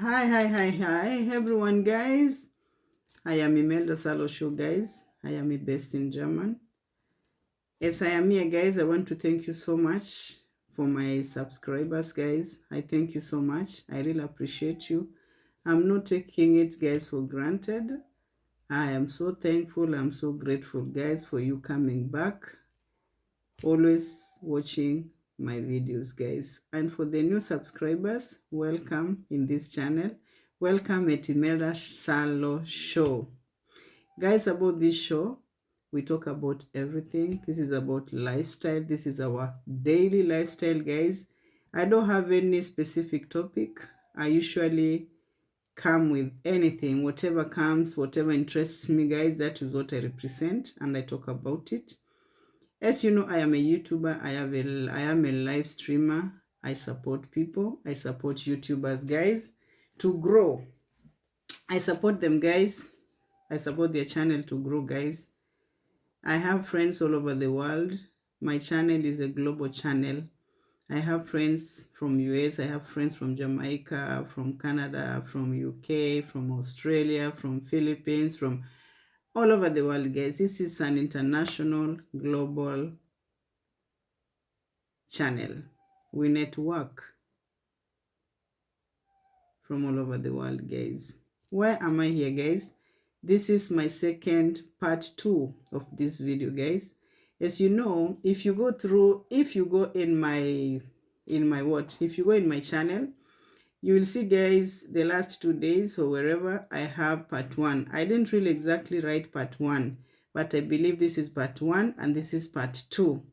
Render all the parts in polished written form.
Hi everyone, guys. I am Imelda Salo Show, guys. I am based in German. As I am here, guys, I want to thank you so much for my subscribers, guys. I thank you so much. I really appreciate you. I'm not taking it, guys, for granted. I am so thankful. I'm so grateful, guys, for you coming back, always watching my videos, guys. And for the new subscribers, welcome in this channel. Welcome at Imelda Salo Show. Guys, about this show, we talk about everything. This is about lifestyle. This is our daily lifestyle, guys. I don't have any specific topic. I usually come with anything, whatever comes, whatever interests me, guys. That is what I represent, and I talk about it. As you know, I am a YouTuber. I am a live streamer. I support people. I support YouTubers, guys, to grow. I support them, guys. I support their channel to grow, guys. I have friends all over the world. My channel is a global channel. I have friends from US, I have friends from Jamaica, from Canada, from UK, from Australia, from Philippines, from all over the world, guys. This is an international, global channel. We network from all over the world, guys. Why am I here, guys? This is my second part 2 of this video, guys. As you know, if you go in my channel, you will see, guys, the last 2 days or wherever I have part 1. I didn't really exactly write part 1, but I believe this is part 1 and this is part 2.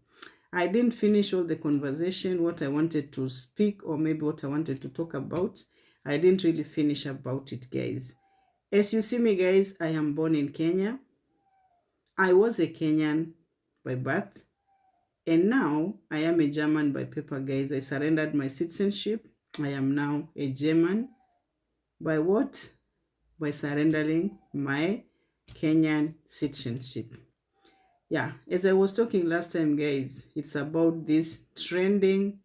I didn't finish all the conversation, what I wanted to speak or maybe what I wanted to talk about. I didn't really finish about it, guys. As you see me, guys, I am born in Kenya. I was a Kenyan by birth, and now I am a German by paper, guys. I surrendered my citizenship. I am now a German. By what? By surrendering my Kenyan citizenship. Yeah, as I was talking last time, guys, it's about this trending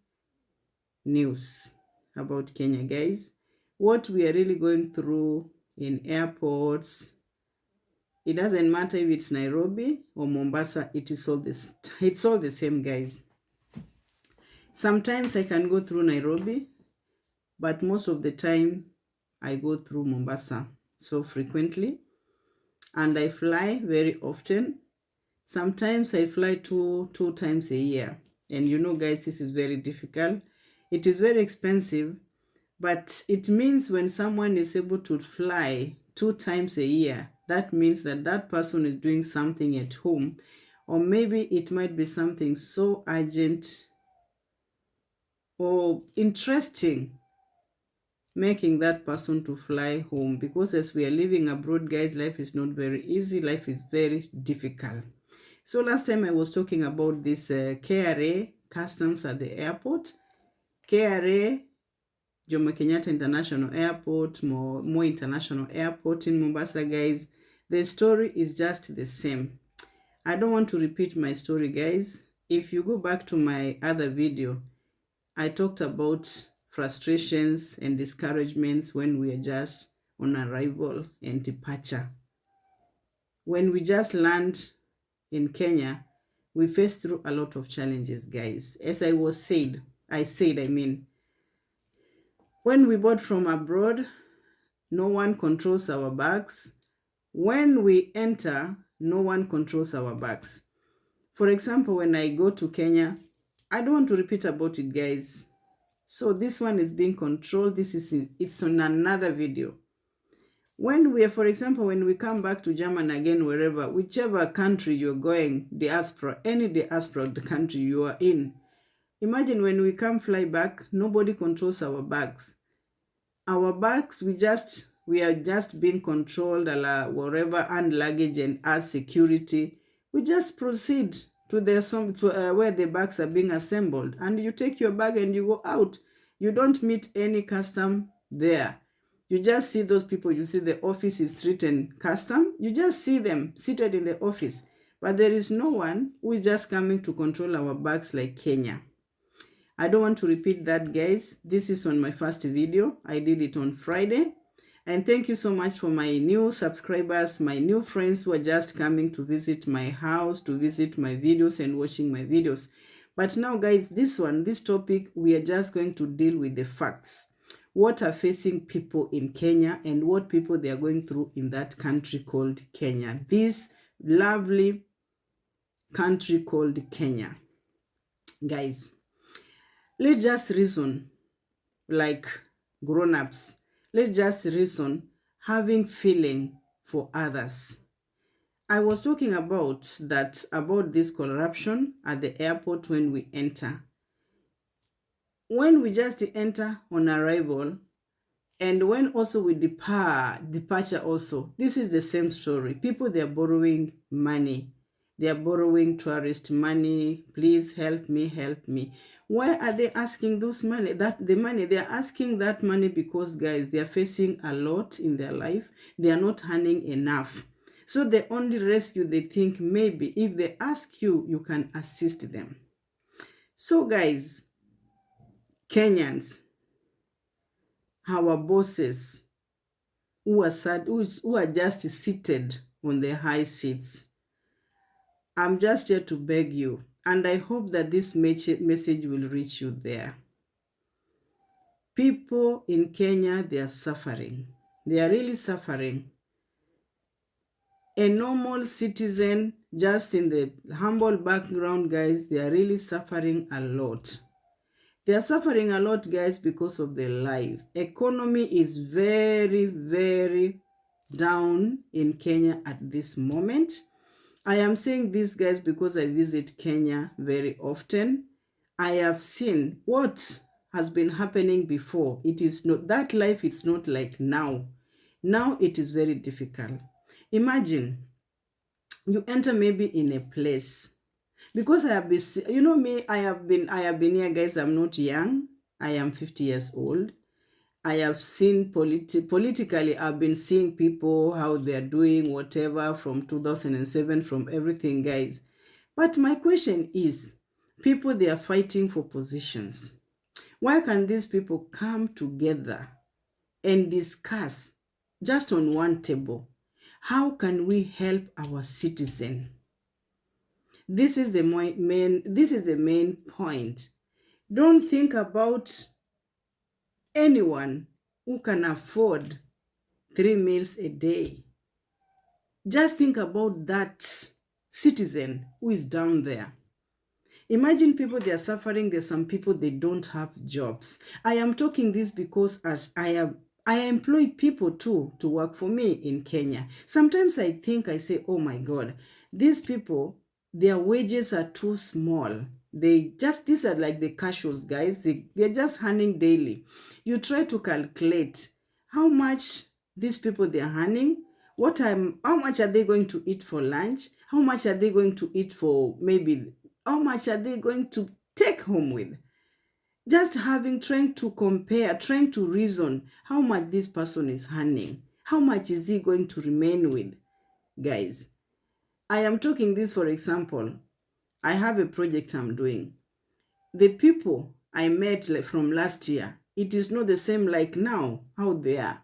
news about Kenya, guys. What we are really going through in airports. It doesn't matter if it's Nairobi or Mombasa, it's all the same, guys. Sometimes I can go through Nairobi, but most of the time I go through Mombasa so frequently, and I fly very often. Sometimes I fly two times a year. And you know, guys, this is very difficult. It is very expensive, but it means when someone is able to fly 2 times a year, that means that that person is doing something at home, or maybe it might be something so urgent or interesting making that person to fly home. Because as we are living abroad, guys, life is not very easy. Life is very difficult. So last time I was talking about this KRA, customs at the airport. KRA, Jomo Kenyatta International Airport, Moi International Airport in Mombasa, guys. The story is just the same. I don't want to repeat my story, guys. If you go back to my other video, I talked about frustrations and discouragements when we are just on arrival and departure. When we just land in Kenya, we face through a lot of challenges, guys. As I mean, when we board from abroad, no one controls our bags. When we enter, no one controls our bags. For example, when I go to Kenya, I don't want to repeat about it, guys. So this one is being controlled. It's on another video. When we come back to Germany again, whichever country you're going, any diaspora of the country you are in, imagine when we fly back, nobody controls our bags. Our bags, we are just being controlled, wherever, and luggage and as security. We just proceed to where the bags are being assembled, and you take your bag and you go out. You don't meet any custom there. You just see those people. You see the office is written custom. You just see them seated in the office. But there is no one who is just coming to control our bags like Kenya. I don't want to repeat that, guys. This is on my first video. I did it on Friday. And thank you so much for my new subscribers, my new friends who are just coming to visit my house, to visit my videos and watching my videos. But now, guys, this topic, we are just going to deal with the facts. What are facing people in Kenya and what people they are going through in that country called Kenya. This lovely country called Kenya. Guys, let's just reason like grown-ups. Let's just reason having feeling for others. I was talking about this corruption at the airport when we enter. When we just enter on arrival, and when also we departure also, this is the same story. People, they are borrowing money. They are borrowing tourist money. Please help me, help me. Why are they asking those money? The money, they are asking that money because, guys, they are facing a lot in their life. They are not earning enough. So the only rescue, they think maybe if they ask you, you can assist them. So, guys, Kenyans, our bosses, who are just seated on the high seats, I'm just here to beg you, and I hope that this message will reach you there. People in Kenya, they are suffering. They are really suffering. A normal citizen, just in the humble background, guys, they are really suffering a lot. They are suffering a lot, guys, because of their life. Economy is very, very down in Kenya at this moment. I am saying this, guys, because I visit Kenya very often. I have seen what has been happening before. It is not that life, it's not like now. Now it is very difficult. Imagine you enter maybe in a place, because I have been, you know me, I have been here, guys. I'm not young. I am 50 years old. I have seen politically, I've been seeing people, how they're doing whatever from 2007, from everything, guys. But my question is, people, they are fighting for positions. Why can these people come together and discuss just on one table? How can we help our citizen? This is the main point. Don't think about anyone who can afford 3 meals a day. Just think about that citizen who is down there. Imagine people, they are suffering. There's some people, they don't have jobs. I am talking this because as I employ people too to work for me in Kenya. Sometimes I think, I say, oh my God, these people, their wages are too small. These are like the cashews, guys. They're just earning daily. You try to calculate how much these people, they're earning, how much are they going to eat for lunch? How much are they going to eat for maybe, how much are they going to take home with? Just trying to compare, trying to reason how much this person is earning. How much is he going to remain with? Guys, I am talking this, for example, I have a project I'm doing. The people I met from last year, it is not the same like now, how they are.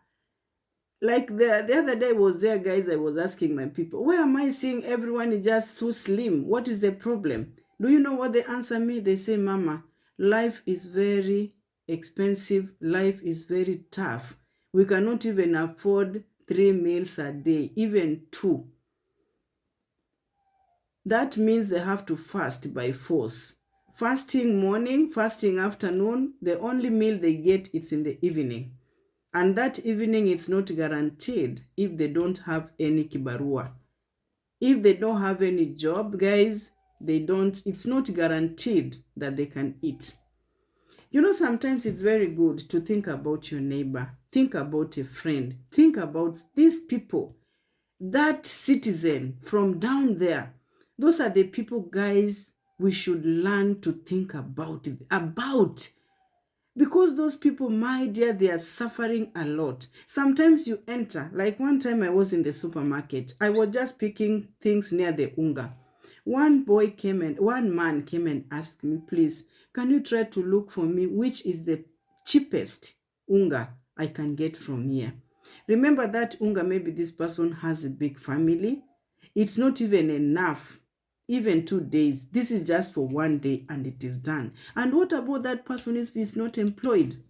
Like the other day was there, guys, I was asking my people, where am I seeing everyone is just so slim? What is the problem? Do you know what they answer me? They say, Mama, life is very expensive. Life is very tough. We cannot even afford 3 meals a day, even 2. That means they have to fast by force. Fasting morning, fasting afternoon, the only meal they get, it's in the evening. And that evening, it's not guaranteed if they don't have any kibarua. If they don't have any job, guys, it's not guaranteed that they can eat. You know, sometimes it's very good to think about your neighbor. Think about a friend. Think about these people, that citizen from down there. Those are the people, guys, we should learn to think about. Because those people, my dear, they are suffering a lot. Sometimes you enter, like one time I was in the supermarket. I was just picking things near the unga. One man came and asked me, please, can you try to look for me which is the cheapest unga I can get from here? Remember that unga, maybe this person has a big family. It's not even enough, even 2 days. This is just for one day and it is done. And what about that person if he's not employed?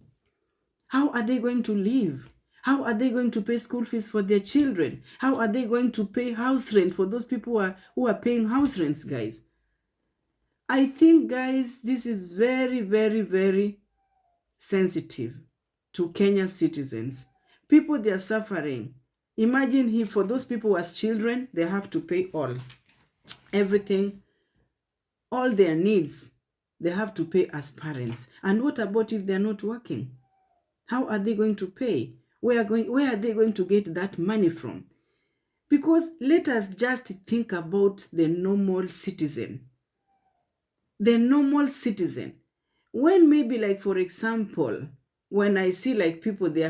How are they going to live? How are they going to pay school fees for their children? How are they going to pay house rent for those people who are paying house rents, guys? I think, guys, this is very, very, very sensitive to Kenyan citizens. People, they are suffering. Imagine if for those people as children, they have to pay everything, all their needs, they have to pay as parents. And what about if they're not working? How are they going to pay? Where are they going to get that money from? Because let us just think about the normal citizen. The normal citizen. When maybe, like, for example, when I see like people, they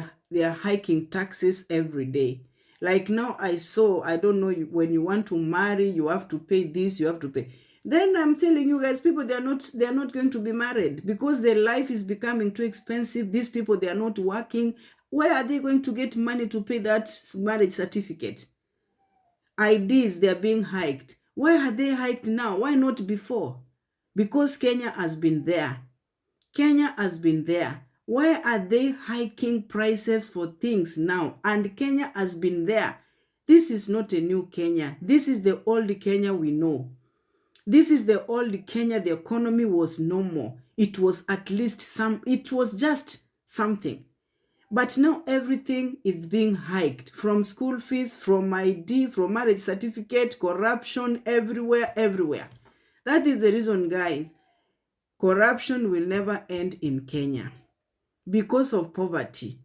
are hiking taxes every day. Like now I saw, I don't know, when you want to marry, you have to pay this, you have to pay. Then I'm telling you guys, people, they are not going to be married because their life is becoming too expensive. These people, they are not working. Where are they going to get money to pay that marriage certificate? IDs, they are being hiked. Why are they hiked now? Why not before? Because Kenya has been there. Kenya has been there. Why are they hiking prices for things now? And Kenya has been there. This is not a new Kenya. This is the old Kenya we know. This is the old Kenya. The economy was normal. It was at least it was just something. But now everything is being hiked, from school fees, from ID, from marriage certificate, corruption, everywhere, everywhere. That is the reason, guys. Corruption will never end in Kenya because of poverty.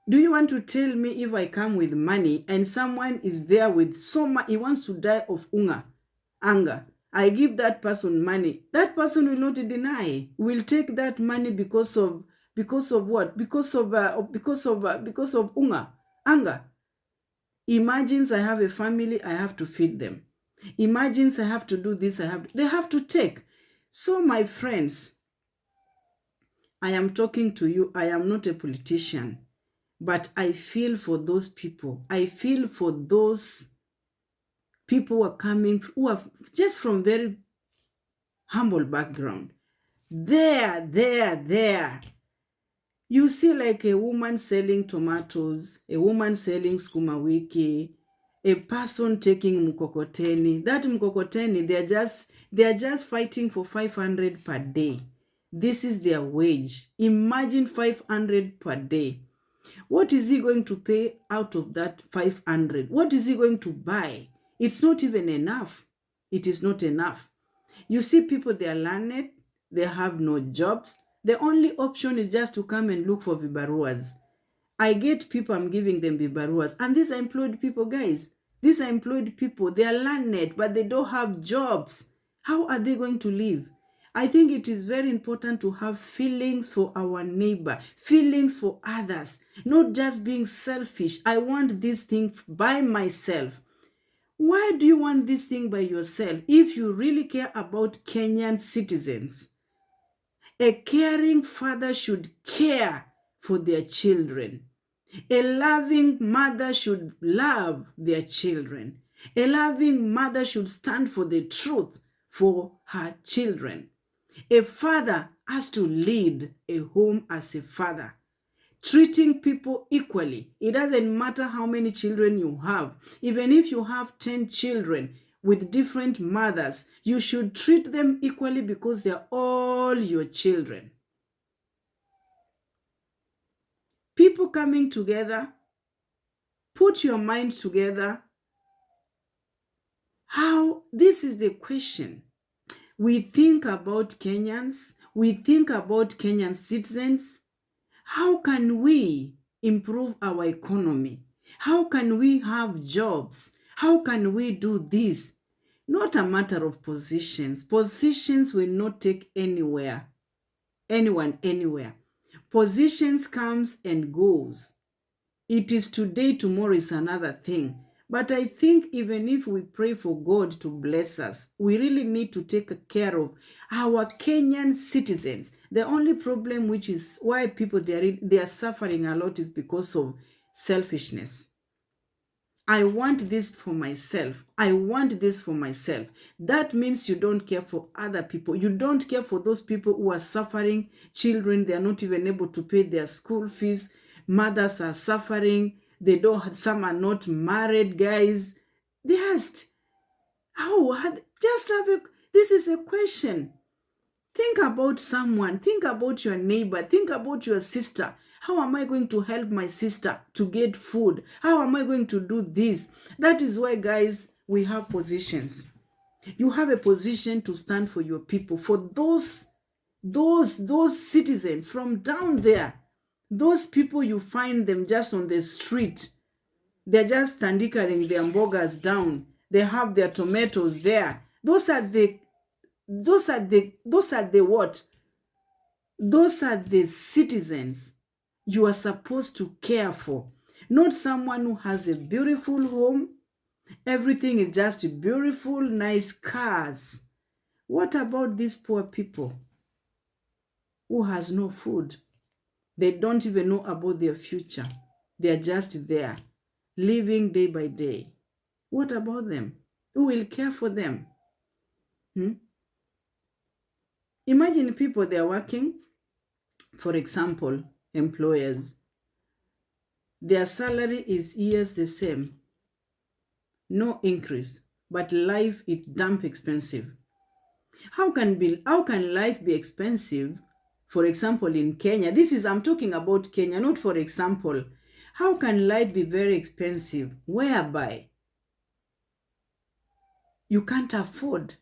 Do you want to tell me if I come with money and someone is there with so much, he wants to die of anger, I give that person money, that person will not deny, will take that money because of what? Because of anger. Imagines I have a family, I have to feed them. Imagines I have to do this, they have to take. So my friends, I am talking to you. I am not a politician, but I feel for those people. I feel for those people who are just from very humble background. There. You see, like a woman selling tomatoes, a woman selling skuma wiki, a person taking mkokoteni. That mkokoteni, they are just fighting for 500 per day. This is their wage. Imagine 500 per day. What is he going to pay out of that 500? What is he going to buy? It's not even enough. It is not enough. You see people, they are learned, they have no jobs. The only option is just to come and look for vibaruas. I get people, I'm giving them vibaruas. And these are employed people, guys. These are employed people. They are learned, but they don't have jobs. How are they going to live? I think it is very important to have feelings for our neighbor, feelings for others, not just being selfish. I want this thing by myself. Why do you want this thing by yourself if you really care about Kenyan citizens? A caring father should care for their children. A loving mother should love their children. A loving mother should stand for the truth for her children. A father has to lead a home as a father, treating people equally. It doesn't matter how many children you have. Even if you have 10 children with different mothers, you should treat them equally because they're all your children. People coming together, put your mind together. This is the question. We think about Kenyans, we think about Kenyan citizens. How can we improve our economy? How can we have jobs? How can we do this? Not a matter of positions. Positions will not take anyone anywhere. Positions comes and goes. It is today, tomorrow is another thing. But I think even if we pray for God to bless us, we really need to take care of our Kenyan citizens. The only problem, which is why people they are suffering a lot, is because of selfishness. I want this for myself. I want this for myself. That means you don't care for other people. You don't care for those people who are suffering. Children, they are not even able to pay their school fees. Mothers are suffering. They don't, some are not married, guys. Just, just have a, this is a question. Think about someone. Think about your neighbor. Think about your sister. How am I going to help my sister to get food? How am I going to do this? That is why, guys, we have positions. You have a position to stand for your people, for those citizens from down there. Those people, you find them just on the street. They're just standing their burgers down. They have their tomatoes there. Those are the what? Those are the citizens you are supposed to care for. Not someone who has a beautiful home. Everything is just beautiful, nice cars. What about these poor people who has no food? They don't even know about their future. They are just there, living day by day. What about them? Who will care for them? Imagine people, they are working, for example, employers. Their salary is years the same, no increase, but life is damn expensive. How can life be expensive? For example, in Kenya, I'm talking about Kenya, not for example. How can life be very expensive whereby you can't afford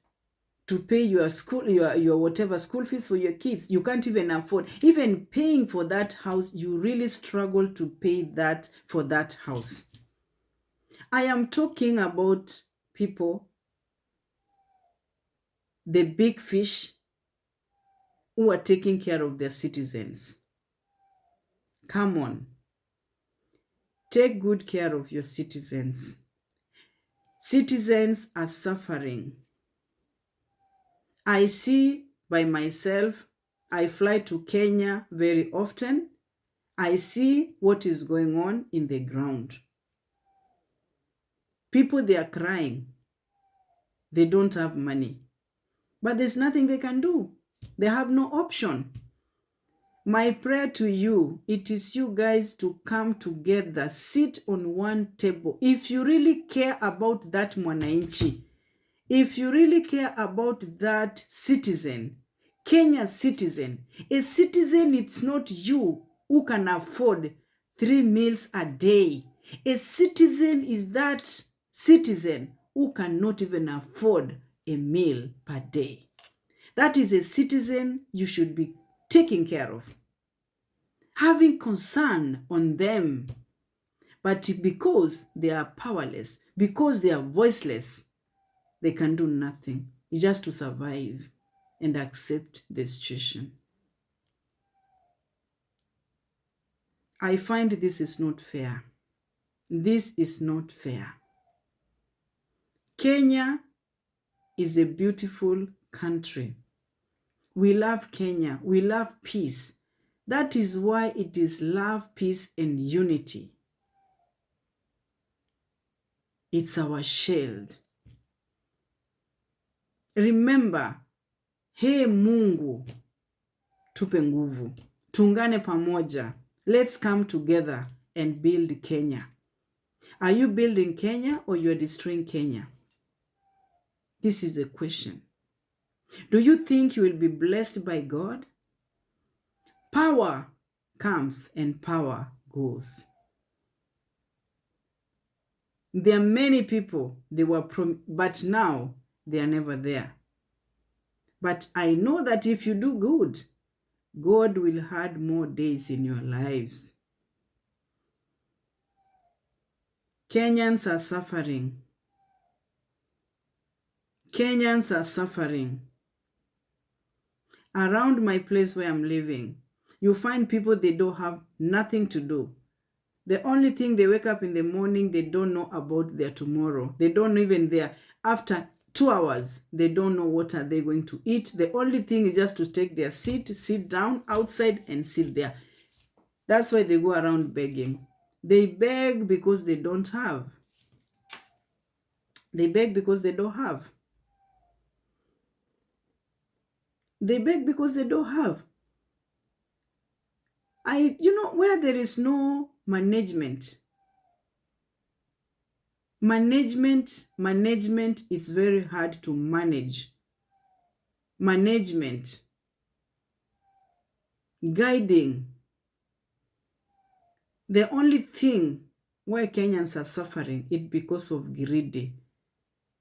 to pay your school, your whatever school fees for your kids? You can't even afford, even paying for that house, you really struggle to pay that for that house. I am talking about people, the big fish, who are taking care of their citizens. Come on. Take good care of your citizens. Citizens are suffering. I see by myself, I fly to Kenya very often. I see what is going on in the ground. People, they are crying. They don't have money. But there's nothing they can do. They have no option. My prayer to you, it is you guys to come together, sit on one table. If you really care about that mwananchi, if you really care about that citizen, Kenya's citizen, a citizen, it's not you who can afford 3 meals a day. A citizen is that citizen who cannot even afford a meal per day. That is a citizen you should be taking care of, having concern on them. But because they are powerless, because they are voiceless, they can do nothing just to survive and accept the situation. I find this is not fair. This is not fair. Kenya is a beautiful country. We love Kenya. We love peace. That is why it is love, peace, and unity. It's our shield. Remember, hey Mungu, tupe nguvu. Tungane pamoja. Let's come together and build Kenya. Are you building Kenya or you are destroying Kenya? This is the question. Do you think you will be blessed by God? Power comes and power goes. There are many people, but now they are never there. But I know that if you do good, God will add more days in your lives. Kenyans are suffering. Kenyans are suffering. Around my place where I'm living, you find people, they don't have nothing to do. The only thing, they wake up in the morning, they don't know about their tomorrow. They don't even their, after 2 hours, they don't know what are they going to eat. The only thing is just to take their seat, sit down outside and sit there. That's why they go around begging. They beg because they don't have. They beg because they don't have. They beg because they don't have. Where there is no management, it's very hard to manage. Management, guiding. The only thing why Kenyans are suffering is because of greedy.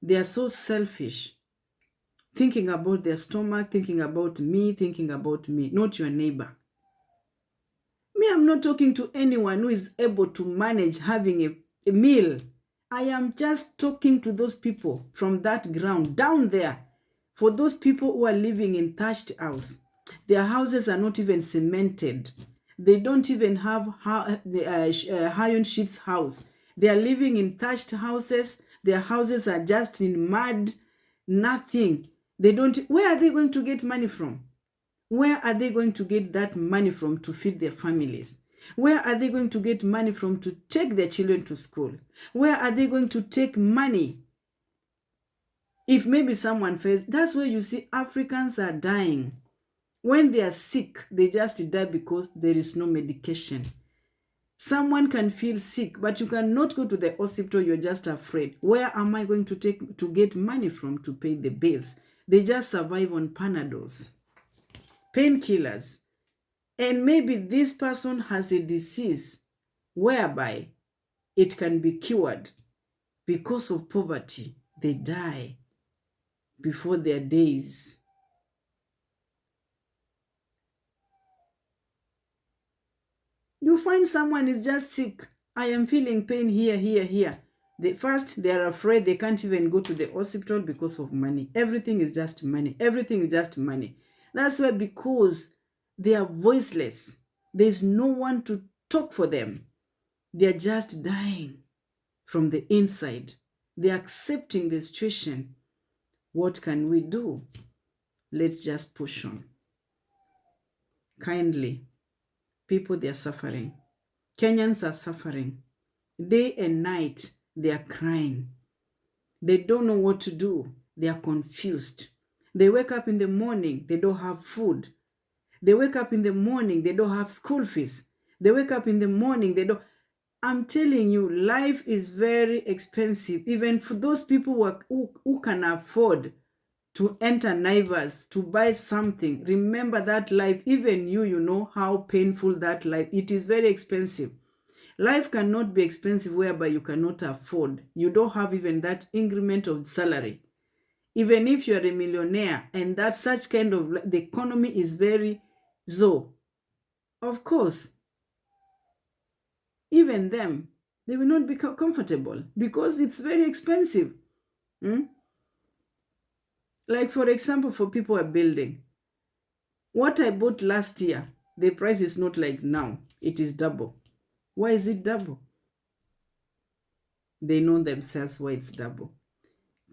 They are so selfish, thinking about their stomach, thinking about me, not your neighbor. Me, I'm not talking to anyone who is able to manage having a meal. I am just talking to those people from that ground down there. For those people who are living in thatched house, their houses are not even cemented. They don't even have iron sheets house. They are living in thatched houses. Their houses are just in mud, nothing. Where are they going to get money from? Where are they going to get that money from to feed their families? Where are they going to get money from to take their children to school? Where are they going to take money? If maybe someone fails, that's where you see Africans are dying. When they are sick, they just die because there is no medication. Someone can feel sick, but you cannot go to the hospital, you're just afraid. Where am I going to get money from to pay the bills? They just survive on Panadols, painkillers. And maybe this person has a disease whereby it can be cured. Because of poverty, they die before their days. You find someone is just sick. I am feeling pain here, here, here. They are afraid, they can't even go to the hospital because of money. Everything is just money. Everything is just money. That's why, because they are voiceless, there's no one to talk for them. They're just dying from the inside. They're accepting the situation. What can we do? Let's just push on. Kindly, people, they are suffering. Kenyans are suffering. Day and night, they are crying. They don't know what to do. They are confused. They wake up in the morning, they don't have food. They wake up in the morning, they don't have school fees. They wake up in the morning, they don't. I'm telling you, life is very expensive, even for those people who can afford to enter Naivas, to buy something. Remember that life, even you know how painful that life, it is very expensive. Life cannot be expensive whereby you cannot afford. You don't have even that increment of salary. Even if you're a millionaire and that such kind of, the economy is very low. Of course, even them, they will not be comfortable because it's very expensive. Like, for example, for people who are building, what I bought last year, the price is not like now. It is double. Why is it double? They know themselves why it's double.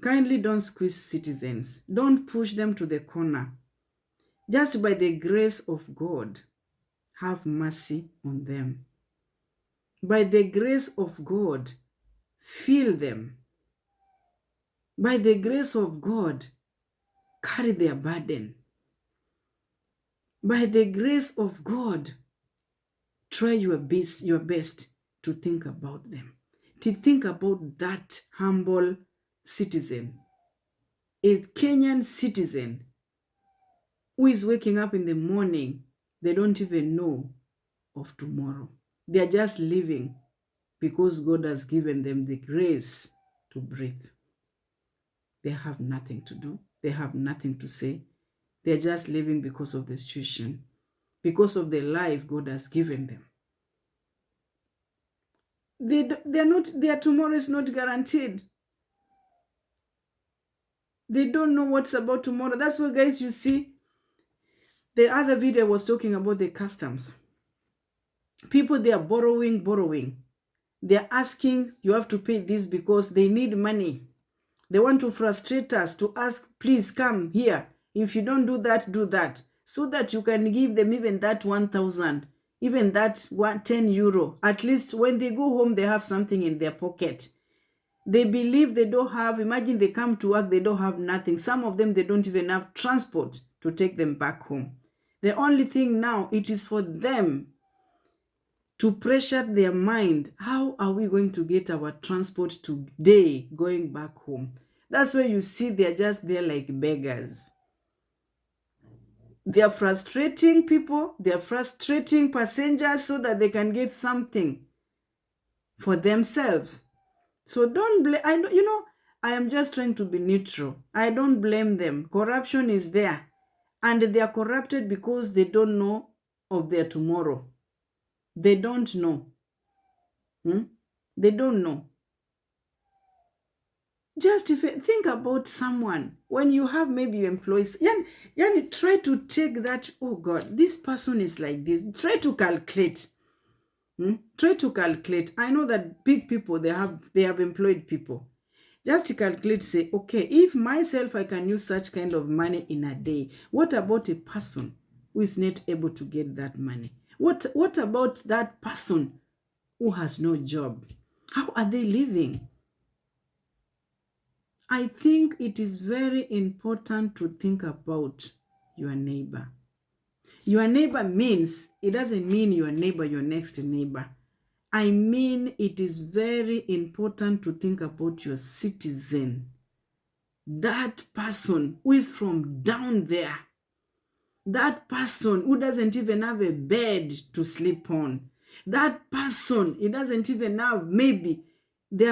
Kindly don't squeeze citizens. Don't push them to the corner. Just by the grace of God, have mercy on them. By the grace of God, fill them. By the grace of God, carry their burden. By the grace of God, try your best to think about them. To think about that humble citizen, a Kenyan citizen who is waking up in the morning. They don't even know of tomorrow. They are just living because God has given them the grace to breathe. They have nothing to do. They have nothing to say. They're just living because of the situation, because of the life God has given them. Their tomorrow is not guaranteed. They don't know what's about tomorrow. That's why, guys, you see, the other video was talking about the customs. People, they are borrowing. They're asking, you have to pay this because they need money. They want to frustrate us to ask, please come here. If you don't do that, do that. So that you can give them even that 1,000, even that 10 euro. At least when they go home, they have something in their pocket. They believe they don't have, imagine they come to work, they don't have nothing. Some of them, they don't even have transport to take them back home. The only thing now, it is for them to pressure their mind. How are we going to get our transport today going back home? That's why you see they're just there like beggars. They're frustrating people, they're frustrating passengers so that they can get something for themselves. So don't blame, I am just trying to be neutral. I don't blame them. Corruption is there. And they are corrupted because they don't know of their tomorrow. They don't know. They don't know. Just if you think about someone, when you have maybe employees, try to take that, oh God, this person is like this. Try to calculate. Try to calculate. I know that big people, they have employed people. Just to calculate, say, okay, if myself, I can use such kind of money in a day, what about a person who is not able to get that money? What about that person who has no job? How are they living? I think it is very important to think about your neighbor. Your neighbor means, it doesn't mean your neighbor, your next neighbor. I mean, it is very important to think about your citizen. That person who is from down there. That person who doesn't even have a bed to sleep on. That person, he doesn't even have, maybe, they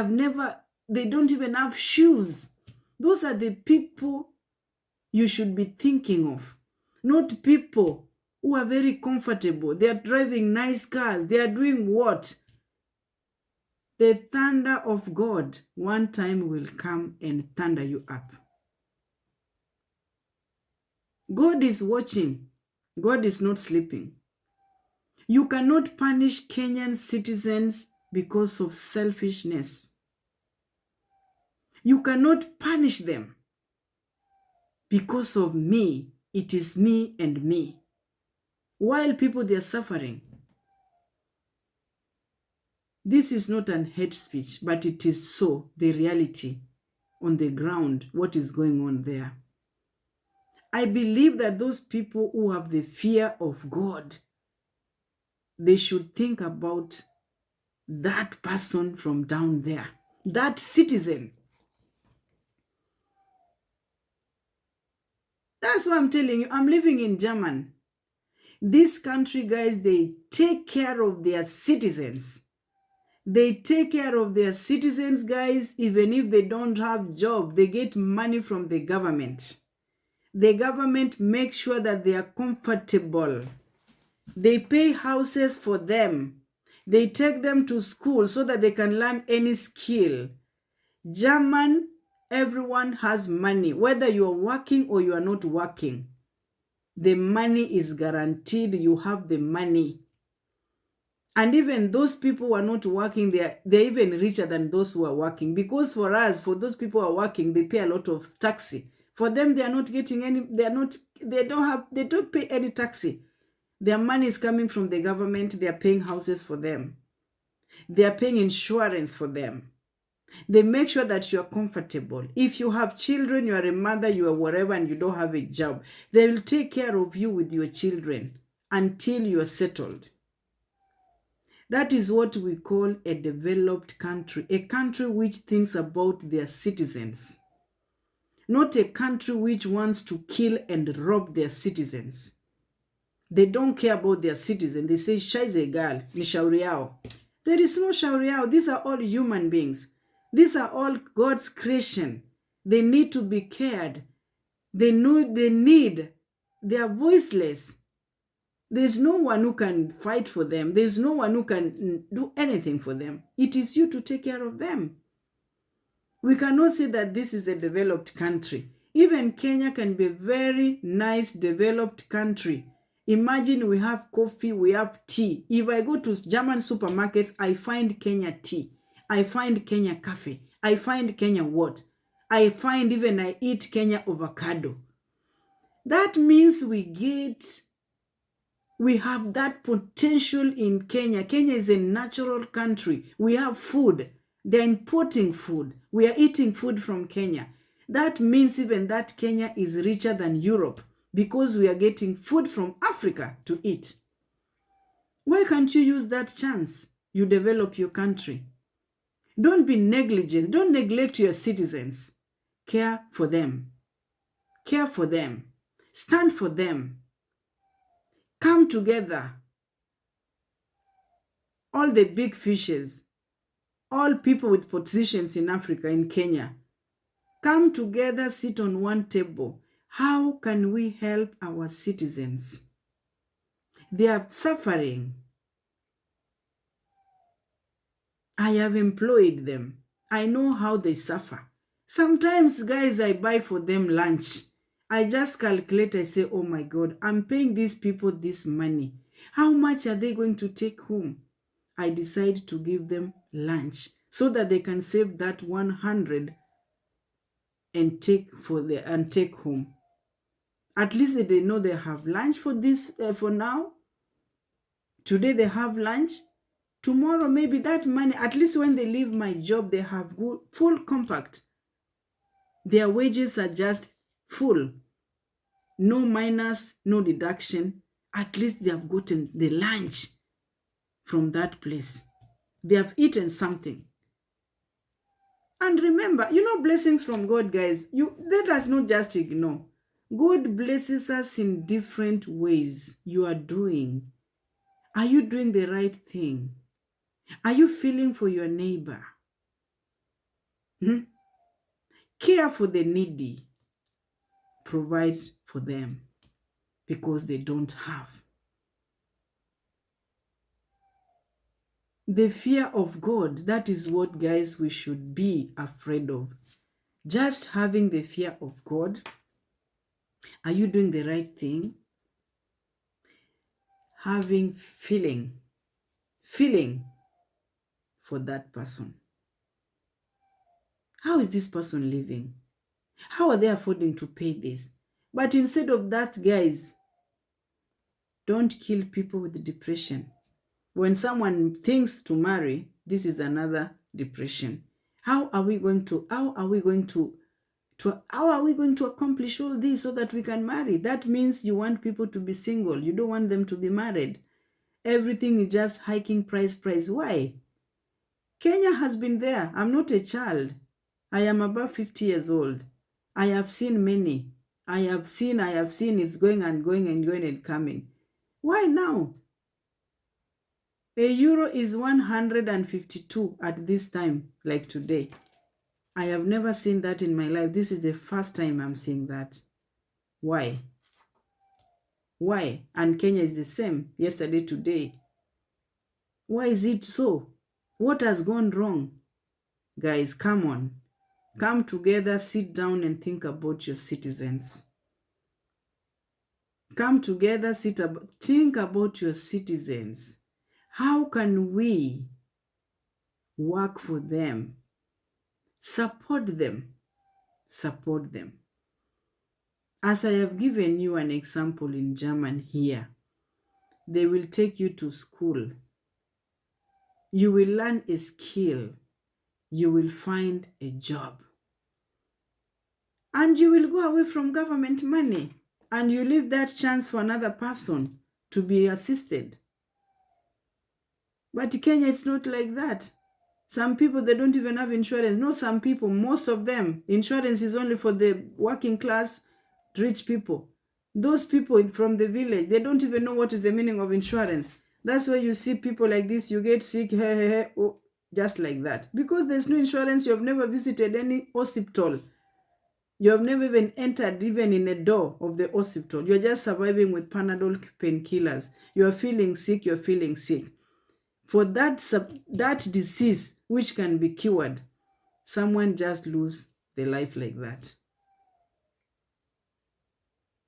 don't even have shoes. Those are the people you should be thinking of. Not people who are very comfortable. They are driving nice cars. They are doing what? The thunder of God one time will come and thunder you up. God is watching. God is not sleeping. You cannot punish Kenyan citizens because of selfishness. You cannot punish them because of me. It is me and me. While people, they are suffering. This is not an hate speech, but it is so, the reality on the ground, what is going on there. I believe that those people who have the fear of God, they should think about that person from down there, that citizen. That's why I'm telling you, I'm living in Germany. This country, guys, they take care of their citizens. They take care of their citizens, guys, even if they don't have job. They get money from the government. The government makes sure that they are comfortable. They pay houses for them. They take them to school so that they can learn any skill. German, everyone has money. Whether you are working or you are not working, the money is guaranteed. You have the money. And even those people who are not working, they're even richer than those who are working. Because for us, for those people who are working, they pay a lot of taxi. For them, they are not getting any, they don't pay any taxi. Their money is coming from the government. They are paying houses for them. They are paying insurance for them. They make sure that you are comfortable. If you have children, you are a mother, you are whatever, and you don't have a job, they will take care of you with your children until you are settled. That is what we call a developed country, a country which thinks about their citizens, not a country which wants to kill and rob their citizens. They don't care about their citizens. They say, Shaize girl, ni shauri yao. There is no shauri yao. These are all human beings. These are all God's creation. They need to be cared. They are voiceless. There's no one who can fight for them. There's no one who can do anything for them. It is you to take care of them. We cannot say that this is a developed country. Even Kenya can be a very nice developed country Imagine we have coffee, we have tea. If I go to German supermarkets, I find Kenya tea. I find Kenya coffee. I find Kenya what? I find even I eat Kenya avocado. That means we have that potential in Kenya. Kenya is a natural country. We have food. They're importing food. We are eating food from Kenya. That means even that Kenya is richer than Europe because we are getting food from Africa to eat. Why can't you use that chance? You develop your country. Don't be negligent. Don't neglect your citizens. Care for them. Care for them. Stand for them. Come together. All the big fishes, all people with positions in Africa, in Kenya, come together, sit on one table. How can we help our citizens? They are suffering. I have employed them. I know how they suffer. Sometimes, guys, I buy for them lunch. I just calculate, I say, oh my God, I'm paying these people this money. How much are they going to take home? I decide to give them lunch so that they can save that 100 and take home. At least they know they have lunch for this for now. Today they have lunch. Tomorrow maybe that money, at least when they leave my job, they have good full compact. Their wages are just full. No minus, no deduction. At least they have gotten the lunch from that place. They have eaten something. And remember, blessings from God, guys. Let us not just ignore. God blesses us in different ways. You are doing. Are you doing the right thing? Are you feeling for your neighbor? Care for the needy. Provide for them because they don't have. The fear of God, that is what, guys, we should be afraid of. Just having the fear of God. Are you doing the right thing? Having feeling for that person. How is this person living? How are they affording to pay this? But instead of that, guys, don't kill people with depression. When someone thinks to marry, this is another depression. How are we going to accomplish all this so that we can marry? That means you want people to be single. You don't want them to be married. Everything is just hiking price. Why? Kenya has been there. I'm not a child. I am above 50 years old. I have seen many. I have seen it's going and coming. Why now? A euro is 152 at this time, like today. I have never seen that in my life. This is the first time I'm seeing that. Why? Why? And Kenya is the same, yesterday, today. Why is it so? What has gone wrong? Guys, come on. Come together, sit down and think about your citizens. Come together, think about your citizens. How can we work for them? Support them. Support them. As I have given you an example in German here, they will take you to school. You will learn a skill. You will find a job. And you will go away from government money. And you leave that chance for another person to be assisted. But Kenya, it's not like that. Some people, they don't even have insurance. Not some people, most of them. Insurance is only for the working class, rich people. Those people from the village, they don't even know what is the meaning of insurance. That's why you see people like this, you get sick, just like that. Because there's no insurance, you have never visited any hospital. You have never even entered even in a door of the hospital. You're just surviving with Panadol painkillers. You're feeling sick. For that disease, which can be cured, someone just lose their life like that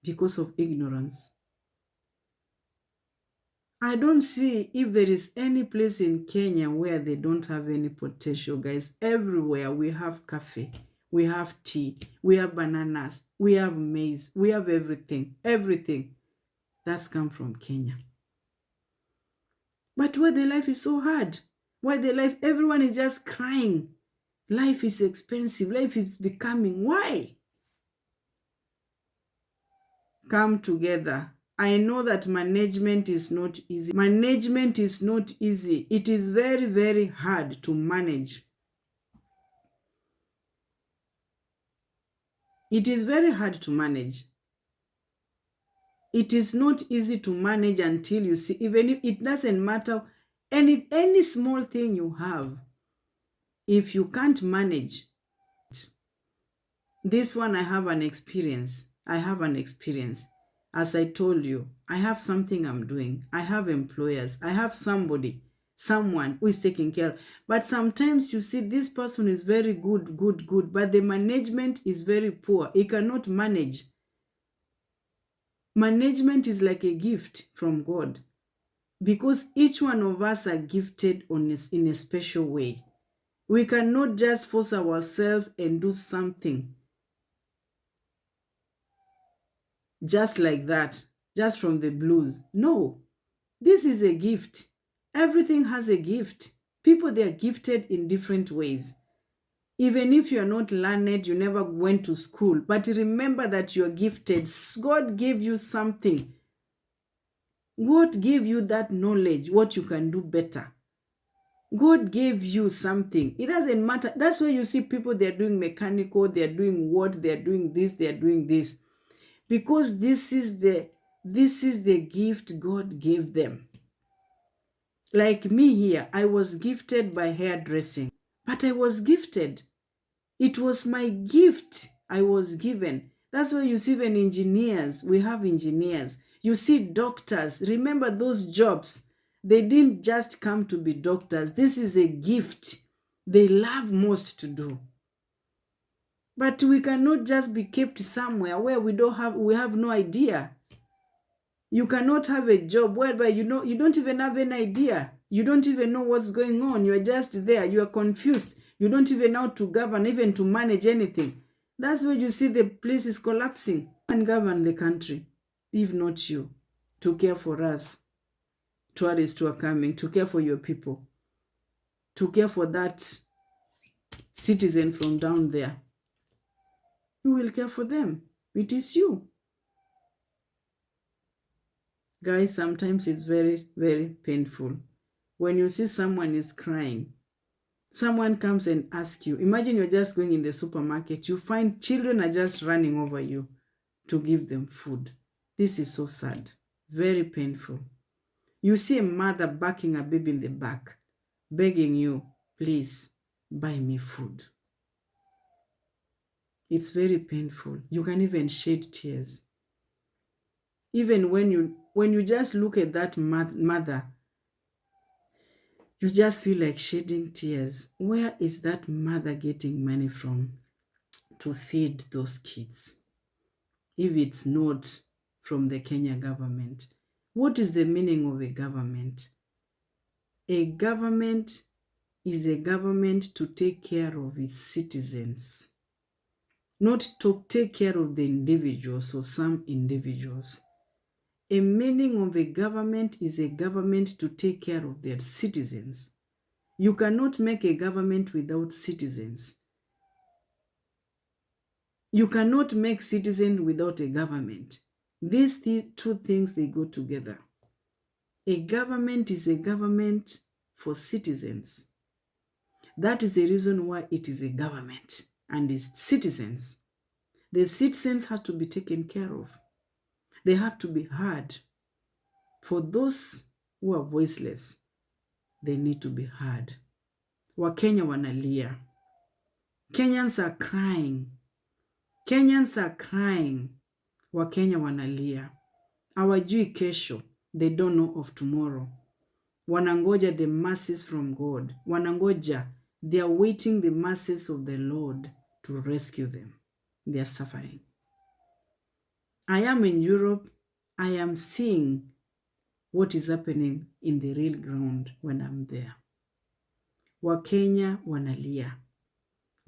because of ignorance. I don't see if there is any place in Kenya where they don't have any potential, guys. Everywhere we have coffee, we have tea, we have bananas, we have maize, we have everything. Everything that's come from Kenya. But where the life is so hard, why the life, everyone is just crying. Life is expensive, life is becoming, why? Come together. I know that management is not easy. Management is not easy. It is very, very hard to manage. It is very hard to manage. It is not easy to manage until you see, even if it doesn't matter any small thing you have, if you can't manage. This one, I have an experience. As I told you, I have something I'm doing. I have employers. I have someone who is taking care. But sometimes you see this person is very good, but the management is very poor. He cannot manage. Management is like a gift from God, because each one of us are gifted in a special way. We cannot just force ourselves and do something just like that, just from the blues. No, this is a gift. Everything has a gift. People, they are gifted in different ways. Even if you are not learned, you never went to school, but remember that you are gifted. God gave you something. God gave you that knowledge, what you can do better. God gave you something. It doesn't matter. That's why you see people, they're doing mechanical, they're doing what, they're doing this, they're doing this. Because this is the gift God gave them. Like me here, I was gifted by hairdressing, but I was gifted. It was my gift I was given. That's why you see even engineers, we have engineers. You see doctors, remember those jobs. They didn't just come to be doctors. This is a gift they love most to do. But we cannot just be kept somewhere where we have no idea. You cannot have a job whereby you don't even have an idea. You don't even know what's going on. You are just there. You are confused. You don't even know how to govern, even to manage anything. That's where you see the place is collapsing. And govern the country, if not you, to care for us, tourists who are coming, to care for your people, to care for that citizen from down there. Who will care for them? It is you. Guys, sometimes it's very, very painful. When you see someone is crying, someone comes and asks you, imagine you're just going in the supermarket, you find children are just running over you to give them food. This is so sad, very painful. You see a mother backing a baby in the back, begging you, please buy me food. It's very painful. You can even shed tears. Even when you just look at that mother, you just feel like shedding tears. Where is that mother getting money from to feed those kids, if it's not from the Kenya government? What is the meaning of a government? A government is a government to take care of its citizens, not to take care of the individuals or some individuals. A meaning of a government is a government to take care of their citizens. You cannot make a government without citizens. You cannot make citizens without a government. These two things, they go together. A government is a government for citizens. That is the reason why it is a government and its citizens. The citizens have to be taken care of. They have to be heard. For those who are voiceless, they need to be heard. Wakenya wanalia. Kenyans are crying. Kenyans are crying. Wakenya wanalia. Hawajui kesho. They don't know of tomorrow. Wanangoja the mercies from God. Wanangoja. They are waiting the mercies of the Lord to rescue them. They are suffering. I am in Europe. I am seeing what is happening in the real ground when I'm there. Wakenya wanalia.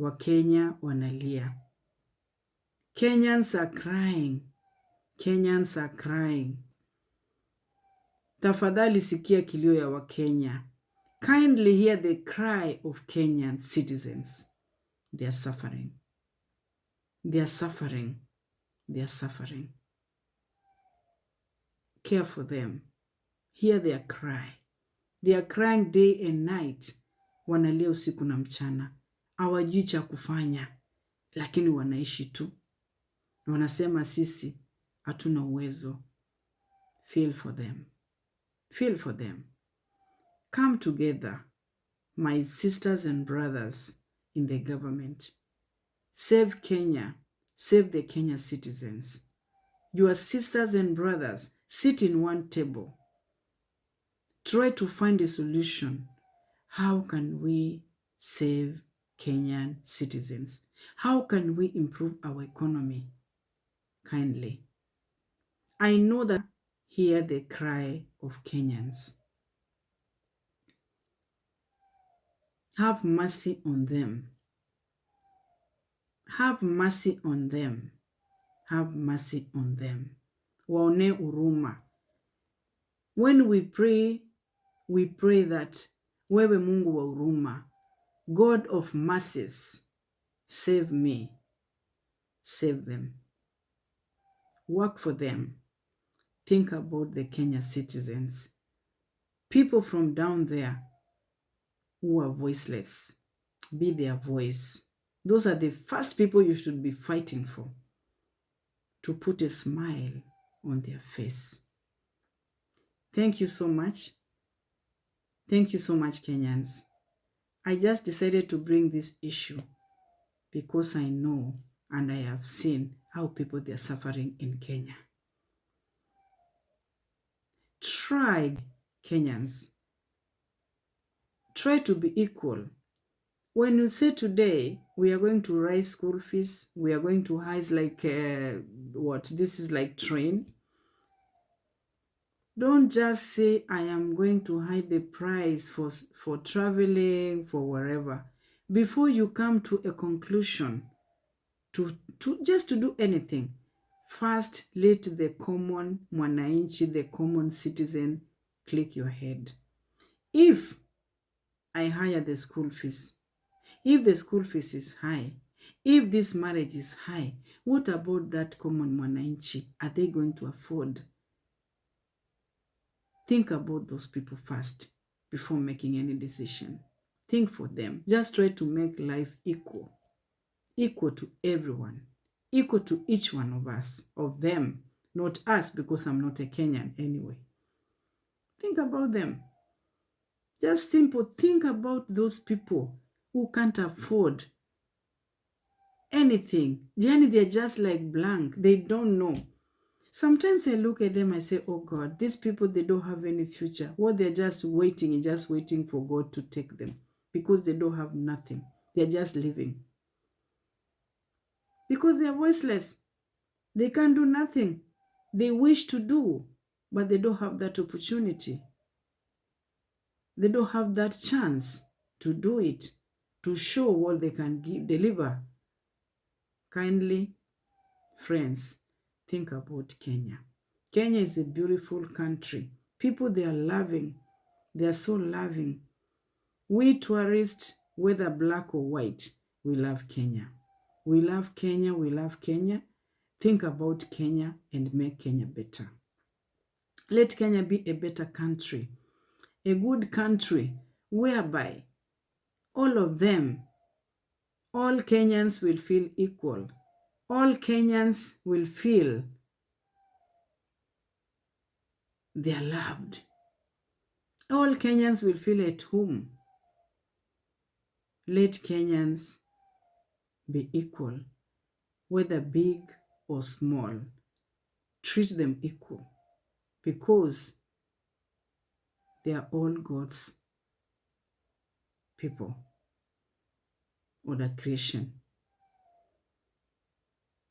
Wakenya wanalia. Kenyans are crying. Kenyans are crying. Tafadhali sikia kilio ya Wakenya. Kindly hear the cry of Kenyan citizens. They are suffering. They are suffering. They are suffering. Care for them. Hear their cry. They are crying day and night. Wanalia usiku na mchana. Hawajui cha kufanya, lakini wanaishi tu. Wanasema sisi hatuna uwezo. Feel for them. Feel for them. Come together, my sisters and brothers in the government. Save Kenya. Save the Kenya citizens. Your sisters and brothers, sit in one table. Try to find a solution. How can we save Kenyan citizens? How can we improve our economy? Kindly. I know that hear the cry of Kenyans. Have mercy on them. Have mercy on them. Have mercy on them. Waone huruma. When we pray that wewe Mungu wa huruma, God of mercies, save me, save them. Work for them. Think about the Kenya citizens. People from down there who are voiceless. Be their voice. Those are the first people you should be fighting for, to put a smile on their face. Thank you so much. Thank you so much, Kenyans. I just decided to bring this issue because I know and I have seen how people they are suffering in Kenya. Try, Kenyans. Try to be equal. When you say today, we are going to raise school fees, we are going to raise like, this is like train. Don't just say, I am going to hide the price for traveling, for wherever. Before you come to a conclusion, to do anything, first let the common mwananchi, the common citizen, click your head. If I hire the school fees, if the school fees is high, if this marriage is high, what about that common mwananchi? Are they going to afford? Think about those people first before making any decision. Think for them. Just try to make life equal. Equal to everyone. Equal to each one of us, of them. Not us, because I'm not a Kenyan anyway. Think about them. Just simple. Think about those people who can't afford anything. They're just like blank. They don't know. Sometimes I look at them, I say, oh God, these people, they don't have any future. What they're just waiting is just waiting for God to take them because they don't have nothing. They're just living. Because they're voiceless. They can't do nothing. They wish to do, but they don't have that opportunity. They don't have that chance to do it, to show what they can deliver. Kindly, friends, think about Kenya. Kenya is a beautiful country. People, they are loving. They are so loving. We tourists, whether black or white, we love Kenya. We love Kenya. We love Kenya. Think about Kenya and make Kenya better. Let Kenya be a better country. A good country whereby all of them, all Kenyans will feel equal. All Kenyans will feel they are loved. All Kenyans will feel at home. Let Kenyans be equal, whether big or small. Treat them equal because they are all God's people or the creation.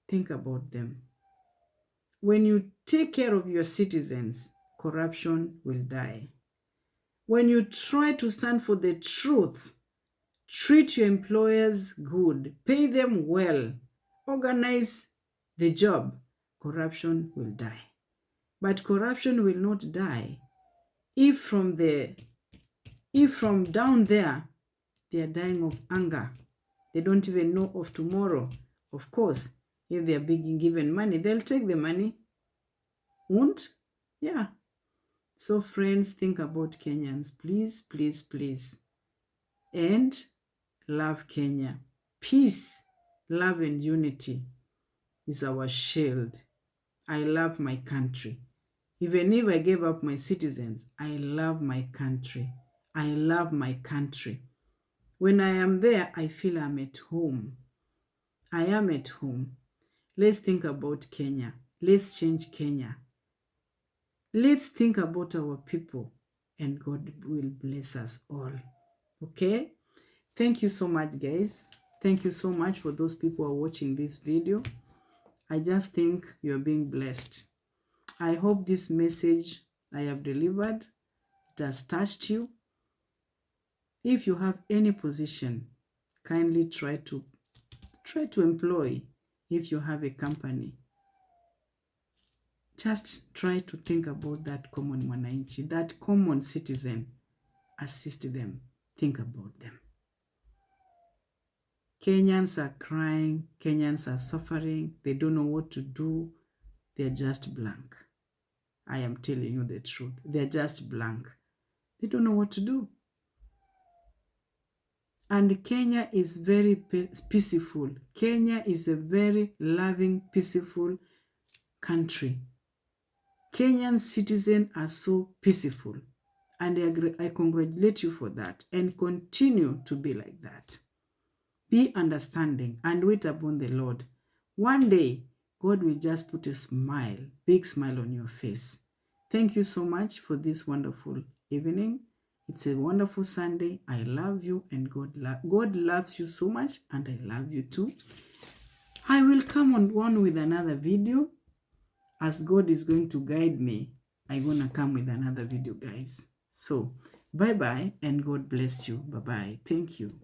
Think about them. When you take care of your citizens, corruption will die. When you try to stand for the truth, treat your employers good, pay them well, organize the job, corruption will die. But corruption will not die if from down there they are dying of anger. They don't even know of tomorrow. Of course, if they are being given money, they'll take the money. Won't? Yeah. So friends, think about Kenyans. Please, please, please. And love Kenya. Peace, love and unity is our shield. I love my country. Even if I gave up my citizens, I love my country. I love my country. When I am there, I feel I'm at home. I am at home. Let's think about Kenya. Let's change Kenya. Let's think about our people, and God will bless us all. Okay? Thank you so much, guys. Thank you so much for those people who are watching this video. I just think you're being blessed. I hope this message I have delivered, it has touched you. If you have any position, kindly try to employ. If you have a company, just try to think about that common mwananchi, that common citizen. Assist them. Think about them. Kenyans are crying. Kenyans are suffering. They don't know what to do. They're just blank. I am telling you the truth. They're just blank. They don't know what to do. And Kenya is very peaceful. Kenya is a very loving, peaceful country. Kenyan citizens are so peaceful. And I congratulate you for that. And continue to be like that. Be understanding and wait upon the Lord. One day, God will just put a smile, big smile on your face. Thank you so much for this wonderful evening. It's a wonderful Sunday. I love you, and God loves you so much, and I love you too. I will come on with another video. As God is going to guide me, I'm going to come with another video, guys. So, bye-bye, and God bless you. Bye-bye. Thank you.